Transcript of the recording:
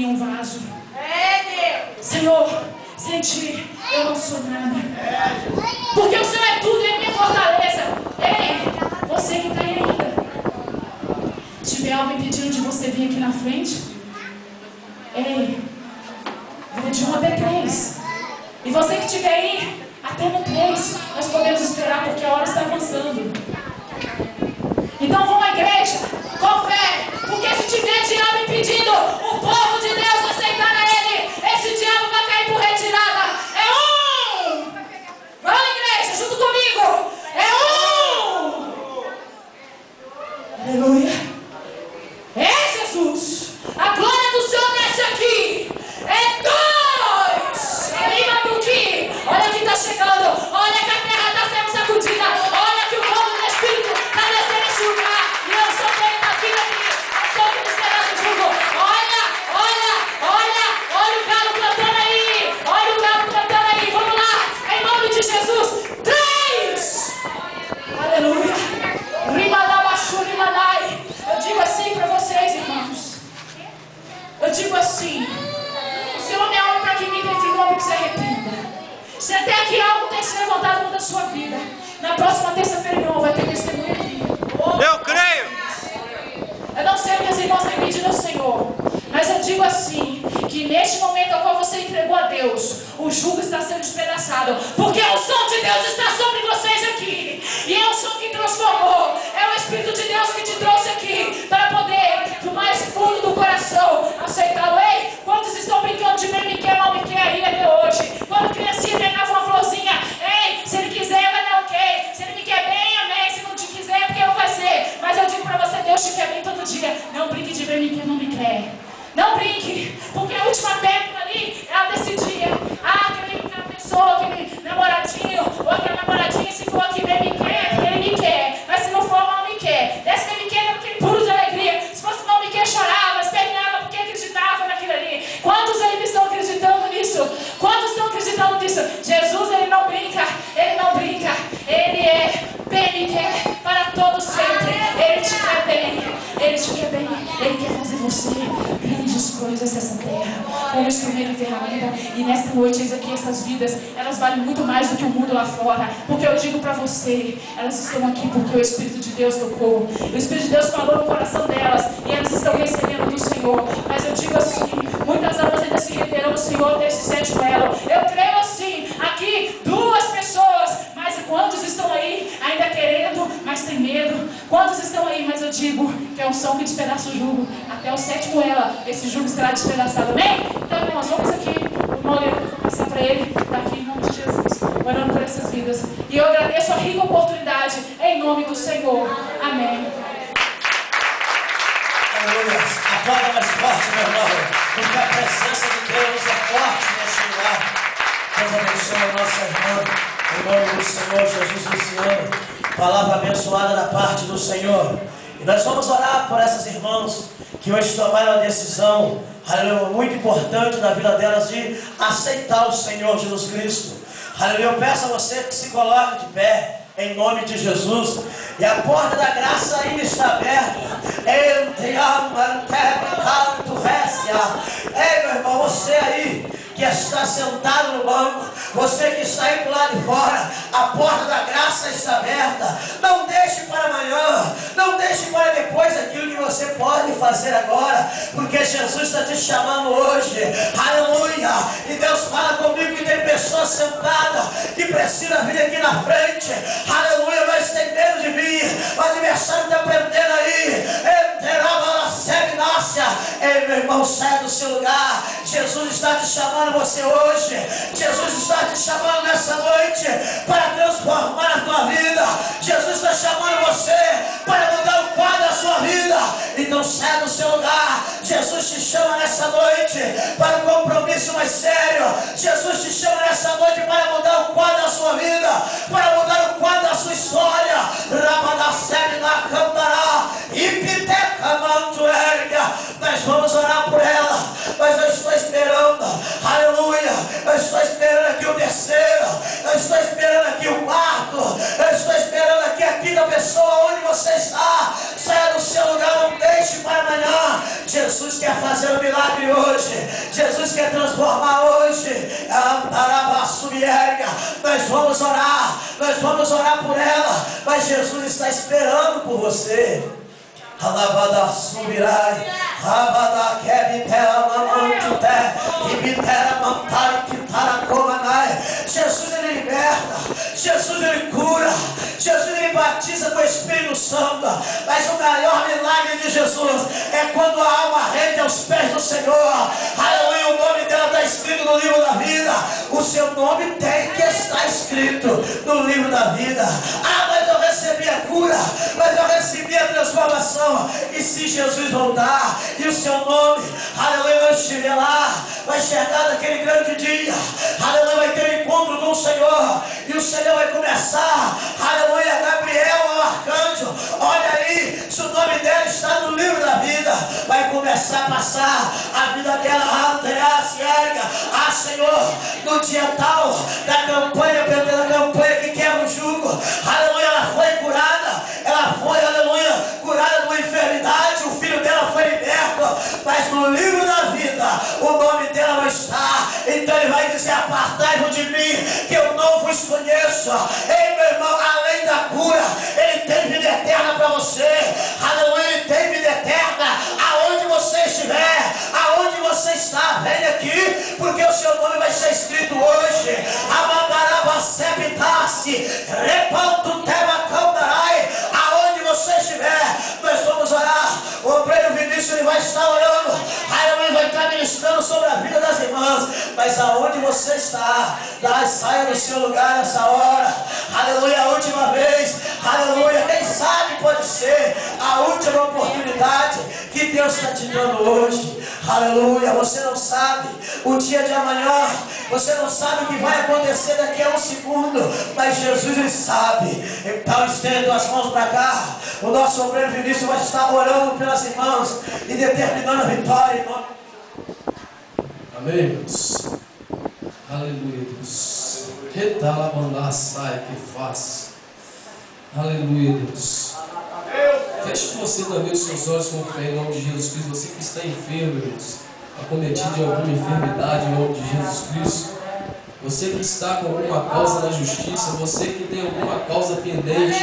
um vaso. Senhor, sem ti eu não sou nada. Porque o Senhor é tudo e é minha fortaleza. Ei, você que está aí ainda, se tiver algo impedindo de você vir aqui na frente, ei, vou de 1 até 3. E você que estiver aí até no 3, nós podemos esperar porque a hora está avançando. Então vamos à igreja com fé, porque se tiver diabo impedindo o povo de Deus aceitar a Ele, esse diabo vai cair por retirada. É um! Vamos, igreja, junto comigo. É um! Aleluia! É Jesus! A glória do Senhor desce aqui. É 2! Olha quem está chegando. Olha que a terra está sendo sacudida. Olha que o fogo do Espírito está descendo esse lugar. E eu sou quem está vindo aqui. Eu sou o ministério do jugo. Olha o galo cantando aí. Olha o galo cantando aí. Vamos lá. Em nome de Jesus. 3! Aleluia. Rimadabashurimadai. Eu digo assim para vocês, irmãos. Eu digo assim. O Senhor não é homem para que minta, entre o homem que se arrependa. Se até aqui algo tem se levantado contra a sua vida, na próxima terça-feira, irmão, vai ter testemunho aqui. Eu creio. Eu não sei o que as irmãs têm pedido ao Senhor, mas eu digo assim, que neste momento ao qual você entregou a Deus, o jugo está sendo despedaçado, porque o som de Deus está sobre vocês aqui, e é o som que transformou, é o Espírito de Deus que te trouxe aqui, para poder, do mais fundo do coração, aceitá-lo. Ei, quantos estão brincando de bem me quer, mal me quer aí até hoje? Quando criancinha pegava uma florzinha, ei, se ele quiser vai dar ok, se ele me quer bem, amém, se não te quiser, porque não vai ser. Mas eu digo para você, Deus te quer bem todo dia. Não brinque de bem me quer, não me quer. Não brinque, porque a última técnica ali, ela decidia, aquela pessoa, aquele namoradinho, ou aquela namoradinha, se for aqui bem me quer, porque ele me quer, mas se não for, não me quer. Desse bem me quer, porque ele puro de alegria. Se fosse não me quer, chorava, esperneava, porque acreditava naquilo ali. Quantos ainda estão acreditando nisso? Quantos estão acreditando nisso? Jesus, ele não brinca, ele é bem me quer para todo sempre. Ele te quer bem, ele quer fazer você grandes coisas nessa terra, como instrumento e ferramenta. E nesta noite, eis aqui, essas vidas, elas valem muito mais do que o mundo lá fora, porque eu digo para você, elas estão aqui porque o Espírito de Deus tocou, o Espírito de Deus falou no coração delas, e elas estão recebendo do Senhor. Mas eu digo assim, muitas almas ainda se renderão ao Senhor desse sétimo elo. Eu creio assim, aqui 2 pessoas, mas quantos estão aí ainda querendo, mas tem medo? Quantos estão aí, mas eu digo que é um som que despedaça o jugo, até o sétimo elo, esse jugo será despedaçado, amém? Então, irmãos, vamos aqui, o irmão Leandro, eu vou passar para ele, daqui em nome de Jesus, orando por essas vidas. E eu agradeço a rica oportunidade, em nome do Senhor, amém. Aleluia. Aplauda mais forte, meu irmão, porque a presença de Deus é forte neste lugar. Deus abençoe a nossa irmã, em nome do Senhor Jesus Luciano. Palavra abençoada da parte do Senhor. E nós vamos orar por essas irmãs que hoje tomaram a decisão, aleluia, muito importante na vida delas de aceitar o Senhor Jesus Cristo. Aleluia, eu peço a você que se coloque de pé, em nome de Jesus. E a porta da graça ainda está aberta. Ei, meu irmão, você aí que está sentado no banco, você que está aí do lado de fora, a porta da graça está aberta. Não deixe para amanhã, não deixe para depois aquilo que você pode fazer agora, porque Jesus está te chamando hoje. Aleluia. E Deus fala comigo que tem pessoas sentadas que precisam vir aqui na frente, aleluia, mas tem medo de vir. O adversário está prendendo aí. Ei, meu irmão, saia do seu lugar. Jesus está te chamando você hoje. Jesus está te chamando nessa noite para transformar a tua vida. Jesus está chamando você para mudar o quadro da sua vida. Então saia do seu lugar. Jesus te chama nessa noite para um compromisso mais sério. Jesus te chama nessa noite para mudar o quadro da sua vida, para mudar o quadro da sua história. Nós vamos orar por ela, mas eu estou esperando, aleluia, eu estou esperando aqui o terceiro, eu estou esperando aqui o quarto, eu estou esperando aqui a quinta pessoa. Onde você está, saia do seu lugar, não deixe para amanhã. Jesus quer fazer um milagre hoje. Jesus quer transformar hoje. Nós vamos orar por ela, mas Jesus está esperando por você. Alabada subirai, rabada kebitera mamantute, kibitera mantari kitara komanai. Jesus ele liberta, Jesus ele cura, Jesus ele batiza com o Espírito Santo. Mas o maior milagre de Jesus é quando a alma rende aos pés do Senhor. Aleluia, o nome dela está escrito no livro da vida. O seu nome tem que estar escrito no livro da vida. Mas eu recebi a cura, mas eu recebi a transformação. E se Jesus voltar e o seu nome, aleluia, não estiver lá, vai chegar naquele grande dia, aleluia, vai ter um encontro com o Senhor, e o Senhor vai começar, aleluia, Gabriel, o arcanjo, olha aí, se o nome dela está no livro da vida, vai começar a passar a vida dela, se erga, Senhor, no dia tal da campanha, pela campanha que quebra o jugo, aleluia, ela foi curada, ela foi, aleluia, curada de uma enfermidade, o filho dela foi liberto, mas no livro da vida o nome dela não está. Então ele vai dizer: apartai-vos de mim, que eu não vos conheço. Ei, meu irmão, além da cura, ele tem vida eterna para você. Aleluia, ele tem vida eterna aonde você estiver, aonde você está. Vem aqui, porque o seu nome vai ser escrito hoje. Aonde você estiver, nós vamos orar. O obreiro Vinícius ele vai estar orando, aleluia, vai estar ministrando sobre a vida das irmãs. Mas aonde você está, saia do seu lugar nessa hora, aleluia, a última vez, aleluia, quem sabe pode ser a última oportunidade que Deus está te dando hoje, aleluia. Você não sabe o dia de amanhã, você não sabe o que vai acontecer daqui a um segundo, mas Jesus ele sabe. Então estenda as mãos para cá, o nosso obreiro Vinícius vai estar orando pelas irmãs e determinando a vitória em nome. Amém, Deus. Aleluia, Deus. Que tal a mandar sai que faz? Aleluia, Deus. Feche você também os seus olhos com fé em nome de Jesus Cristo. Você que está enfermo, Deus, acometido de alguma enfermidade em nome de Jesus Cristo. Você que está com alguma causa na justiça, você que tem alguma causa pendente,